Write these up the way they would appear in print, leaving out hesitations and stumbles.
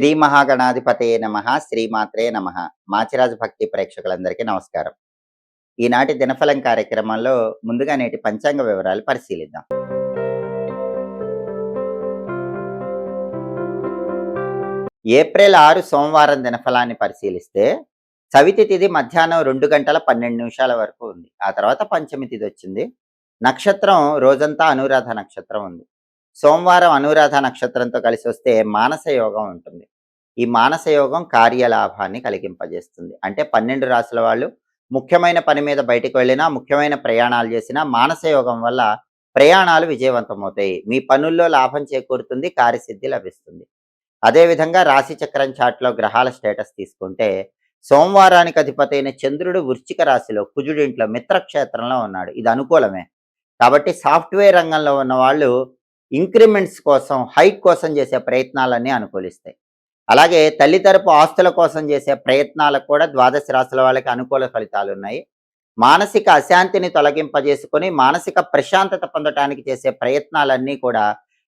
శ్రీ మహాగణాధిపతయే నమః. శ్రీమాత్రే నమః. మాచిరాజు భక్తి ప్రేక్షకులందరికీ నమస్కారం. ఈనాటి దినఫలం కార్యక్రమంలో ముందుగా నేటి పంచాంగ వివరాలు పరిశీలిద్దాం. ఏప్రిల్ 6 సోమవారం దినఫలాన్ని పరిశీలిస్తే చవితి తిథి మధ్యాహ్నం 2:12 వరకు ఉంది. ఆ తర్వాత పంచమి తిథి వచ్చింది. నక్షత్రం రోజంతా అనురాధ నక్షత్రం ఉంది. సోమవారం అనురాధ నక్షత్రంతో కలిసి వస్తే మానస యోగం ఉంటుంది. ఈ మానస యోగం కార్యలాభాన్ని కలిగింపజేస్తుంది. అంటే 12 రాసుల వాళ్ళు ముఖ్యమైన పని మీద బయటకు వెళ్ళినా, ముఖ్యమైన ప్రయాణాలు చేసినా మానస యోగం వల్ల ప్రయాణాలు విజయవంతమవుతాయి. మీ పనుల్లో లాభం చేకూరుతుంది, కార్యసిద్ధి లభిస్తుంది. అదేవిధంగా రాశి చక్రం చార్ట్లో గ్రహాల స్టేటస్ తీసుకుంటే సోమవారానికి అధిపతి అయిన చంద్రుడు వృశ్చిక రాశిలో కుజుడింట్లో మిత్రక్షేత్రంలో ఉన్నాడు. ఇది అనుకూలమే. కాబట్టి సాఫ్ట్వేర్ రంగంలో ఉన్న వాళ్ళు ఇంక్రిమెంట్స్ కోసం, హైక్ కోసం చేసే ప్రయత్నాలన్నీ అనుకూలిస్తాయి. అలాగే తల్లి తరపు ఆస్తుల కోసం చేసే ప్రయత్నాలకు కూడా ద్వాదశ రాశుల వాళ్ళకి అనుకూల ఫలితాలు ఉన్నాయి. మానసిక అశాంతిని తొలగింపజేసుకొని మానసిక ప్రశాంతత పొందటానికి చేసే ప్రయత్నాలన్నీ కూడా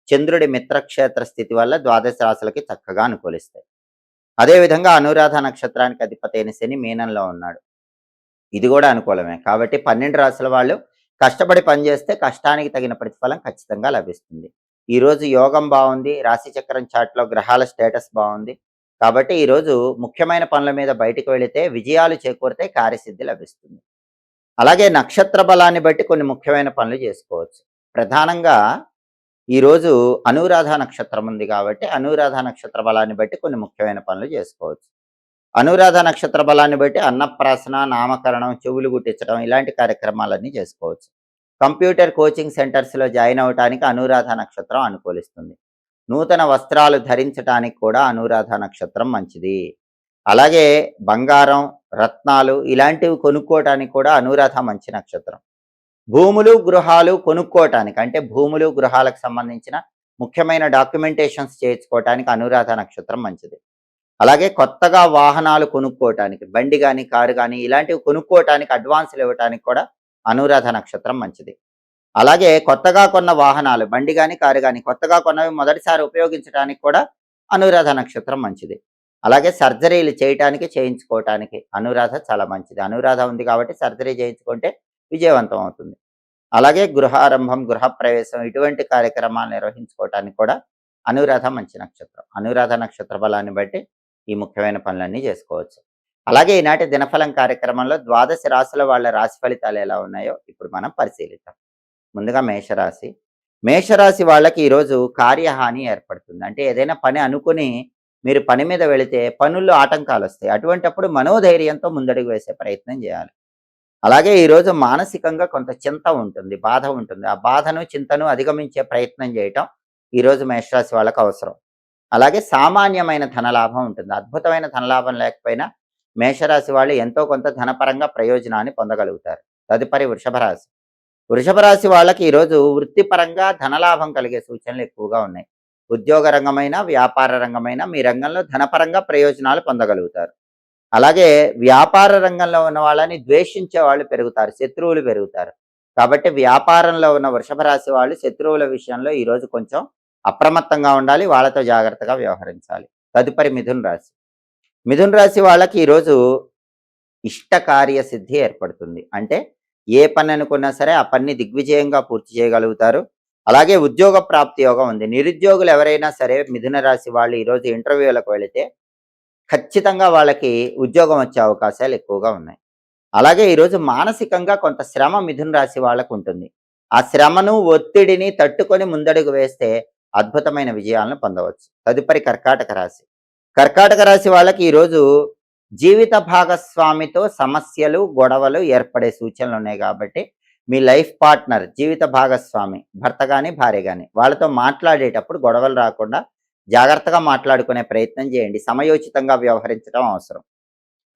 చంద్రుడి మిత్రక్షేత్ర స్థితి వల్ల ద్వాదశ రాశులకి చక్కగా అనుకూలిస్తాయి. అదేవిధంగా అనురాధ నక్షత్రానికి అధిపతి అయిన శని మీనంలో ఉన్నాడు. ఇది కూడా అనుకూలమే. కాబట్టి 12 రాశుల వాళ్ళు కష్టపడి పనిచేస్తే కష్టానికి తగిన ప్రతిఫలం ఖచ్చితంగా లభిస్తుంది. ఈరోజు యోగం బాగుంది. రాశి చక్రం చాట్లో గ్రహాల స్టేటస్ బాగుంది. కాబట్టి ఈరోజు ముఖ్యమైన పనుల మీద బయటకు వెళితే విజయాలు చేకూరితే కార్యసిద్ధి లభిస్తుంది. అలాగే నక్షత్ర బలాన్ని బట్టి కొన్ని ముఖ్యమైన పనులు చేసుకోవచ్చు. ప్రధానంగా ఈరోజు అనురాధ నక్షత్రం ఉంది కాబట్టి అనురాధ నక్షత్ర బలాన్ని బట్టి కొన్ని ముఖ్యమైన పనులు చేసుకోవచ్చు. అనురాధ నక్షత్ర బలాన్ని బట్టి అన్నప్రాసన, నామకరణం, చెవులు గుట్టించడం ఇలాంటి కార్యక్రమాలన్నీ చేసుకోవచ్చు. కంప్యూటర్ కోచింగ్ సెంటర్స్లో జాయిన్ అవ్వటానికి అనురాధ నక్షత్రం అనుకూలిస్తుంది. నూతన వస్త్రాలు ధరించడానికి కూడా అనురాధ నక్షత్రం మంచిది. అలాగే బంగారం, రత్నాలు ఇలాంటివి కొనుక్కోవటానికి కూడా అనురాధ మంచి నక్షత్రం. భూములు, గృహాలు కొనుక్కోవటానికి అంటే భూములు, గృహాలకు సంబంధించిన ముఖ్యమైన డాక్యుమెంటేషన్స్ చేయించుకోవటానికి అనురాధ నక్షత్రం మంచిది. అలాగే కొత్తగా వాహనాలు కొనుక్కోవటానికి బండి కానీ, కారు కానీ ఇలాంటివి కొనుక్కోవటానికి అడ్వాన్సులు ఇవ్వటానికి కూడా అనురాధ నక్షత్రం మంచిది. అలాగే కొత్తగా కొన్న వాహనాలు బండి కానీ, కారు కానీ కొత్తగా కొన్నవి మొదటిసారి ఉపయోగించడానికి కూడా అనురాధ నక్షత్రం మంచిది. అలాగే సర్జరీలు చేయటానికి, చేయించుకోవటానికి అనురాధ చాలా మంచిది. అనురాధ ఉంది కాబట్టి సర్జరీ చేయించుకుంటే విజయవంతం అవుతుంది. అలాగే గృహారంభం, గృహప్రవేశం ఇటువంటి కార్యక్రమాలు నిర్వహించుకోవటానికి కూడా అనురాధ మంచి నక్షత్రం. అనురాధ నక్షత్ర బలాన్ని బట్టి ఈ ముఖ్యమైన పనులన్నీ చేసుకోవచ్చు. అలాగే ఈనాటి దినఫలం కార్యక్రమంలో ద్వాదశ రాశుల వాళ్ళ రాశి ఫలితాలు ఎలా ఉన్నాయో ఇప్పుడు మనం పరిశీలిద్దాం. ముందుగా మేషరాశి. మేషరాశి వాళ్ళకి ఈరోజు కార్యహాని ఏర్పడుతుంది. అంటే ఏదైనా పని అనుకుని మీరు పని మీద వెళితే పనుల్లో ఆటంకాలు వస్తాయి. అటువంటప్పుడు మనోధైర్యంతో ముందడుగు వేసే ప్రయత్నం చేయాలి. అలాగే ఈరోజు మానసికంగా కొంత చింత ఉంటుంది, బాధ ఉంటుంది. ఆ బాధను, చింతను అధిగమించే ప్రయత్నం చేయటం ఈరోజు మేషరాశి వాళ్ళకు అవసరం. అలాగే సామాన్యమైన ధనలాభం ఉంటుంది. అద్భుతమైన ధనలాభం లేకపోయినా మేషరాశి వాళ్ళు ఎంతో కొంత ధనపరంగా ప్రయోజనాన్ని పొందగలుగుతారు. తదుపరి వృషభ రాశి. వృషభ రాశి వాళ్ళకి ఈరోజు వృత్తిపరంగా ధనలాభం కలిగే సూచనలు ఎక్కువగా ఉన్నాయి. ఉద్యోగ రంగమైన, వ్యాపార రంగమైన మీ రంగంలో ధనపరంగా ప్రయోజనాలు పొందగలుగుతారు. అలాగే వ్యాపార రంగంలో ఉన్న వాళ్ళని ద్వేషించే వాళ్ళు పెరుగుతారు, శత్రువులు పెరుగుతారు. కాబట్టి వ్యాపారంలో ఉన్న వృషభ రాశి వాళ్ళు శత్రువుల విషయంలో ఈరోజు కొంచెం అప్రమత్తంగా ఉండాలి, వాళ్ళతో జాగ్రత్తగా వ్యవహరించాలి. తదుపరి మిథున రాశి. మిథున రాశి వాళ్ళకి ఈరోజు ఇష్టకార్య సిద్ధి ఏర్పడుతుంది. అంటే ఏ పని అనుకున్నా సరే ఆ పని దిగ్విజయంగా పూర్తి చేయగలుగుతారు. అలాగే ఉద్యోగ ప్రాప్తి యోగం ఉంది. నిరుద్యోగులు ఎవరైనా సరే మిథున రాశి వాళ్ళు ఈరోజు ఇంటర్వ్యూలకు వెళితే ఖచ్చితంగా వాళ్ళకి ఉద్యోగం వచ్చే అవకాశాలు ఎక్కువగా ఉన్నాయి. అలాగే ఈరోజు మానసికంగా కొంత శ్రమ మిథున రాశి వాళ్ళకు ఉంటుంది. ఆ శ్రమను, ఒత్తిడిని తట్టుకొని ముందడుగు వేస్తే అద్భుతమైన విజయాలను పొందవచ్చు. తదుపరి కర్కాటక రాశి. కర్కాటక రాశి వాళ్ళకి ఈరోజు జీవిత భాగస్వామితో సమస్యలు, గొడవలు ఏర్పడే సూచనలు ఉన్నాయి. కాబట్టి మీ లైఫ్ పార్ట్నర్, జీవిత భాగస్వామి, భర్త కానీ, భార్య కానీ వాళ్ళతో మాట్లాడేటప్పుడు గొడవలు రాకుండా జాగ్రత్తగా మాట్లాడుకునే ప్రయత్నం చేయండి. సమయోచితంగా వ్యవహరించడం అవసరం.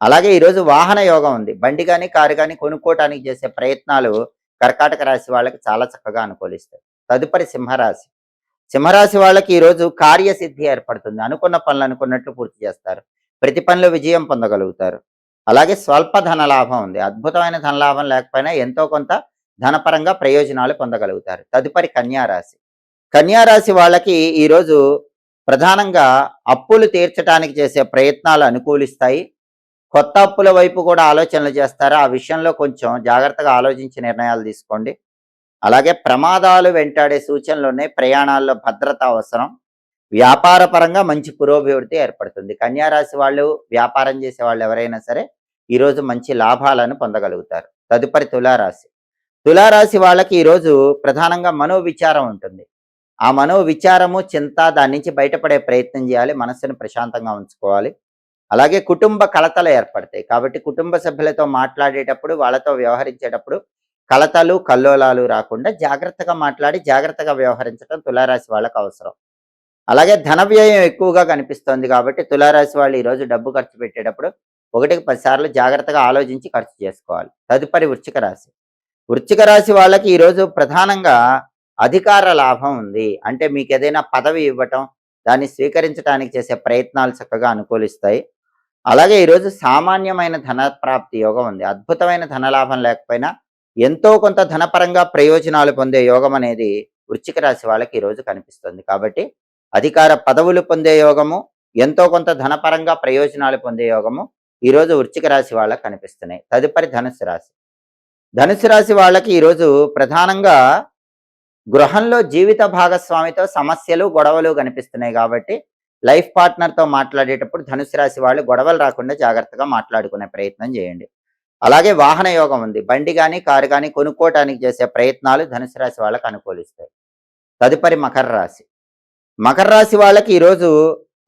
అలాగే ఈరోజు వాహన యోగం ఉంది. బండి కానీ, కారు కానీ కొనుక్కోవటానికి చేసే ప్రయత్నాలు కర్కాటక రాశి వాళ్ళకి చాలా చక్కగా అనుకూలిస్తాయి. తదుపరి సింహరాశి. సింహరాశి వాళ్ళకి ఈరోజు కార్యసిద్ధి ఏర్పడుతుంది. అనుకున్న పనులు అనుకున్నట్లు పూర్తి చేస్తారు. ప్రతి పనిలో విజయం పొందగలుగుతారు. అలాగే స్వల్ప ధనలాభం ఉంది. అద్భుతమైన ధనలాభం లేకపోయినా ఎంతో కొంత ధనపరంగా ప్రయోజనాలు పొందగలుగుతారు. తదుపరి కన్యారాశి. కన్యారాశి వాళ్ళకి ఈరోజు ప్రధానంగా అప్పులు తీర్చడానికి చేసే ప్రయత్నాలు అనుకూలిస్తాయి. కొత్త అప్పుల వైపు కూడా ఆలోచనలు చేస్తారు. ఆ విషయంలో కొంచెం జాగ్రత్తగా ఆలోచించి నిర్ణయాలు తీసుకోండి. అలాగే ప్రమాదాలు వెంటాడే సూచనలున్నాయి. ప్రయాణాల్లో భద్రత అవసరం. వ్యాపార పరంగా మంచి పురోభివృద్ధి ఏర్పడుతుంది. కన్యా రాశి వాళ్ళు, వ్యాపారం చేసే వాళ్ళు ఎవరైనా సరే ఈరోజు మంచి లాభాలను పొందగలుగుతారు. తదుపరి తులారాశి. తులారాశి వాళ్ళకి ఈరోజు ప్రధానంగా మనోవిచారం ఉంటుంది. ఆ మనోవిచారము, చింత దాని నుంచి బయటపడే ప్రయత్నం చేయాలి. మనస్సును ప్రశాంతంగా ఉంచుకోవాలి. అలాగే కుటుంబ కలతలు ఏర్పడతాయి. కాబట్టి కుటుంబ సభ్యులతో మాట్లాడేటప్పుడు, వాళ్ళతో వ్యవహరించేటప్పుడు కలతలు, కల్లోలాలు రాకుండా జాగ్రత్తగా మాట్లాడి, జాగ్రత్తగా వ్యవహరించడం తులారాశి వాళ్ళకి అవసరం. అలాగే ధన వ్యయం ఎక్కువగా కనిపిస్తోంది కాబట్టి తులారాశి వాళ్ళు ఈరోజు డబ్బు ఖర్చు పెట్టేటప్పుడు 1కి 10 సార్లు జాగ్రత్తగా ఆలోచించి ఖర్చు చేసుకోవాలి. తదుపరి వృశ్చిక రాశి. వృశ్చిక రాశి వాళ్ళకి ఈరోజు ప్రధానంగా అధికార లాభం ఉంది. అంటే మీకు ఏదైనా పదవి ఇవ్వటం, దాన్ని స్వీకరించడానికి చేసే ప్రయత్నాలు చక్కగా అనుకూలిస్తాయి. అలాగే ఈరోజు సామాన్యమైన ధన ప్రాప్తి యోగం ఉంది. అద్భుతమైన ధనలాభం లేకపోయినా ఎంతో కొంత ధనపరంగా ప్రయోజనాలు పొందే యోగం అనేది వృశ్చిక రాశి వాళ్ళకి ఈరోజు కనిపిస్తుంది. కాబట్టి అధికార పదవులు పొందే యోగము, ఎంతో కొంత ధనపరంగా ప్రయోజనాలు పొందే యోగము ఈరోజు వృశ్చిక రాశి వాళ్ళకి కనిపిస్తున్నాయి. తదుపరి ధనుస్సు రాశి. ధనుస్సు రాశి వాళ్ళకి ఈరోజు ప్రధానంగా గృహంలో జీవిత భాగస్వామితో సమస్యలు, గొడవలు కనిపిస్తున్నాయి కాబట్టి లైఫ్ పార్ట్నర్తో మాట్లాడేటప్పుడు ధనుసు రాశి వాళ్ళు గొడవలు రాకుండా జాగ్రత్తగా మాట్లాడుకునే ప్రయత్నం చేయండి. అలాగే వాహన యోగం ఉంది. బండి కానీ, కారు కానీ కొనుక్కోవటానికి చేసే ప్రయత్నాలు ధనుసు రాశి వాళ్ళకి అనుకూలిస్తాయి. తదుపరి మకర రాశి. మకర రాశి వాళ్ళకి ఈరోజు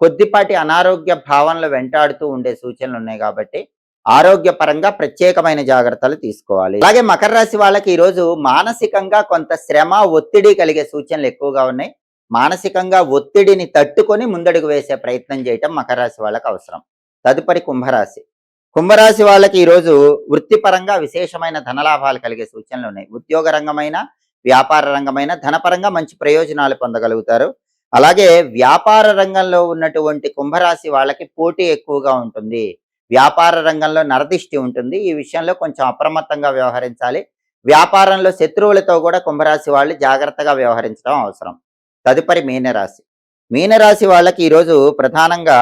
కొద్దిపాటి అనారోగ్య భావనలు వెంటాడుతూ ఉండే సూచనలు ఉన్నాయి కాబట్టి ఆరోగ్యపరంగా ప్రత్యేకమైన జాగ్రత్తలు తీసుకోవాలి. అలాగే మకర రాశి వాళ్ళకి ఈరోజు మానసికంగా కొంత శ్రమ, ఒత్తిడి కలిగే సూచనలు ఎక్కువగా ఉన్నాయి. మానసికంగా ఒత్తిడిని తట్టుకొని ముందడుగు వేసే ప్రయత్నం చేయటం మకర రాశి వాళ్ళకి అవసరం. తదుపరి కుంభరాశి. కుంభరాశి వాళ్ళకి ఈరోజు వృత్తిపరంగా విశేషమైన ధనలాభాలు కలిగే సూచనలు ఉన్నాయి. ఉద్యోగ రంగమైన, వ్యాపార రంగమైన ధనపరంగా మంచి ప్రయోజనాలు పొందగలుగుతారు. అలాగే వ్యాపార రంగంలో ఉన్నటువంటి కుంభరాశి వాళ్ళకి పోటీ ఎక్కువగా ఉంటుంది. వ్యాపార రంగంలో నరదిష్టి ఉంటుంది. ఈ విషయంలో కొంచెం అప్రమత్తంగా వ్యవహరించాలి. వ్యాపారంలో శత్రువులతో కూడా కుంభరాశి వాళ్ళు జాగ్రత్తగా వ్యవహరించడం అవసరం. తదుపరి మీనరాశి. మీనరాశి వాళ్ళకి ఈరోజు ప్రధానంగా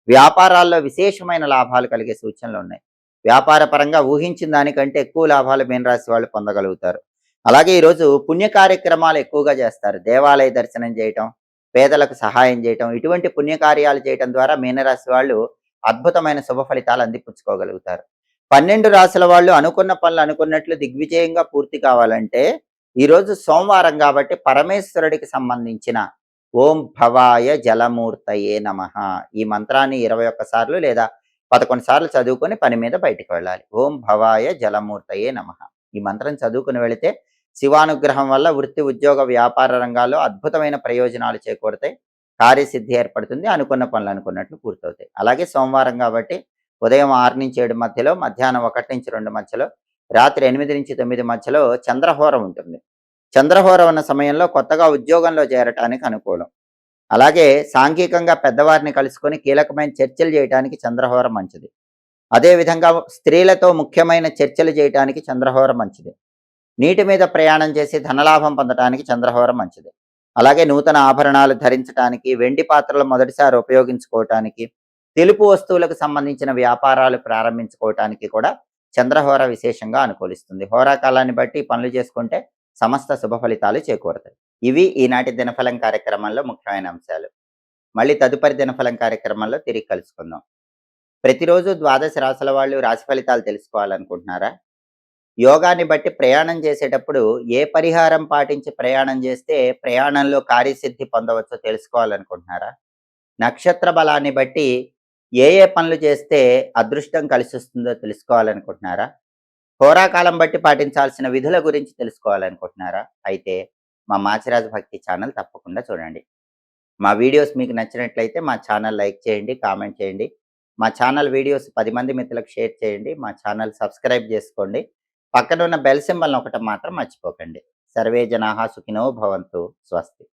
వ్యాపారాల్లో విశేషమైన లాభాలు కలిగే సూచనలు ఉన్నాయి. వ్యాపార పరంగా ఊహించిన దానికంటే ఎక్కువ లాభాలు మీనరాశి వాళ్ళు పొందగలుగుతారు. అలాగే ఈరోజు పుణ్య కార్యక్రమాలు ఎక్కువగా చేస్తారు. దేవాలయ దర్శనం చేయటం, పేదలకు సహాయం చేయటం, ఇటువంటి పుణ్యకార్యాలు చేయటం ద్వారా మీనరాశి వాళ్ళు అద్భుతమైన శుభ ఫలితాలు అందిపుచ్చుకోగలుగుతారు. 12 రాశుల వాళ్ళు అనుకున్న పనులు అనుకున్నట్లు దిగ్విజయంగా పూర్తి కావాలంటే ఈరోజు సోమవారం కాబట్టి పరమేశ్వరుడికి సంబంధించిన ఓం భవాయ జలమూర్తయే నమః ఈ మంత్రాన్ని 21 సార్లు లేదా 11 సార్లు చదువుకొని పని మీద బయటికి వెళ్ళాలి. ఓం భవాయ జలమూర్తయే నమః ఈ మంత్రం చదువుకుని వెళితే శివానుగ్రహం వల్ల వృత్తి, ఉద్యోగ, వ్యాపార రంగాల్లో అద్భుతమైన ప్రయోజనాలు చేకూరుతాయి. కార్యసిద్ధి ఏర్పడుతుంది. అనుకున్న పనులు అనుకున్నట్లు పూర్తవుతాయి. అలాగే సోమవారం కాబట్టి ఉదయం 6 నుంచి 7 మధ్యలో, మధ్యాహ్నం 1 నుంచి 2 మధ్యలో, రాత్రి 8 నుంచి 9 మధ్యలో చంద్రహోరం ఉంటుంది. చంద్రహోరం ఉన్న సమయంలో కొత్తగా ఉద్యోగంలో చేరటానికి అనుకూలం. అలాగే సాంఘికంగా పెద్దవారిని కలుసుకొని కీలకమైన చర్చలు చేయడానికి చంద్రహోరం మంచిది. అదేవిధంగా స్త్రీలతో ముఖ్యమైన చర్చలు చేయడానికి చంద్రహోరం మంచిది. నీటి మీద ప్రయాణం చేసి ధనలాభం పొందడానికి చంద్రహోరం మంచిది. అలాగే నూతన ఆభరణాలు ధరించడానికి, వెండి పాత్రలు మొదటిసారి ఉపయోగించుకోవటానికి, తెలుపు వస్తువులకు సంబంధించిన వ్యాపారాలు ప్రారంభించుకోవటానికి కూడా చంద్రహోర విశేషంగా అనుకూలిస్తుంది. హోరాకాలాన్ని బట్టి పనులు చేసుకుంటే సమస్త శుభ ఫలితాలు చేకూరుతాయి. ఇవి ఈనాటి దినఫలం కార్యక్రమంలో ముఖ్యమైన అంశాలు. మళ్ళీ తదుపరి దినఫలం కార్యక్రమంలో తిరిగి కలుసుకుందాం. ప్రతిరోజు ద్వాదశ రాశుల వాళ్ళు రాశి ఫలితాలు తెలుసుకోవాలనుకుంటున్నారా? యోగాన్ని బట్టి ప్రయాణం చేసేటప్పుడు ఏ పరిహారం పాటించి ప్రయాణం చేస్తే ప్రయాణంలో కార్యసిద్ధి పొందవచ్చో తెలుసుకోవాలనుకుంటున్నారా? నక్షత్ర బలాన్ని బట్టి ఏ ఏ పనులు చేస్తే అదృష్టం కలిసొస్తుందో తెలుసుకోవాలనుకుంటున్నారా? హోరాకాలం బట్టి పాటించాల్సిన విధుల గురించి తెలుసుకోవాలనుకుంటున్నారా? అయితే మా మాచిరాజు భక్తి ఛానల్ తప్పకుండా చూడండి. మా వీడియోస్ మీకు నచ్చినట్లయితే మా ఛానల్ లైక్ చేయండి, కామెంట్ చేయండి. మా ఛానల్ వీడియోస్ 10 మంది మిత్రులకు షేర్ చేయండి. మా ఛానల్ సబ్స్క్రైబ్ చేసుకోండి. పక్కన ఉన్న బెల్ సింబల్ నొక్కటం మాత్రం మర్చిపోకండి. సర్వే జనాః సుఖినో భవంతు. స్వస్తి.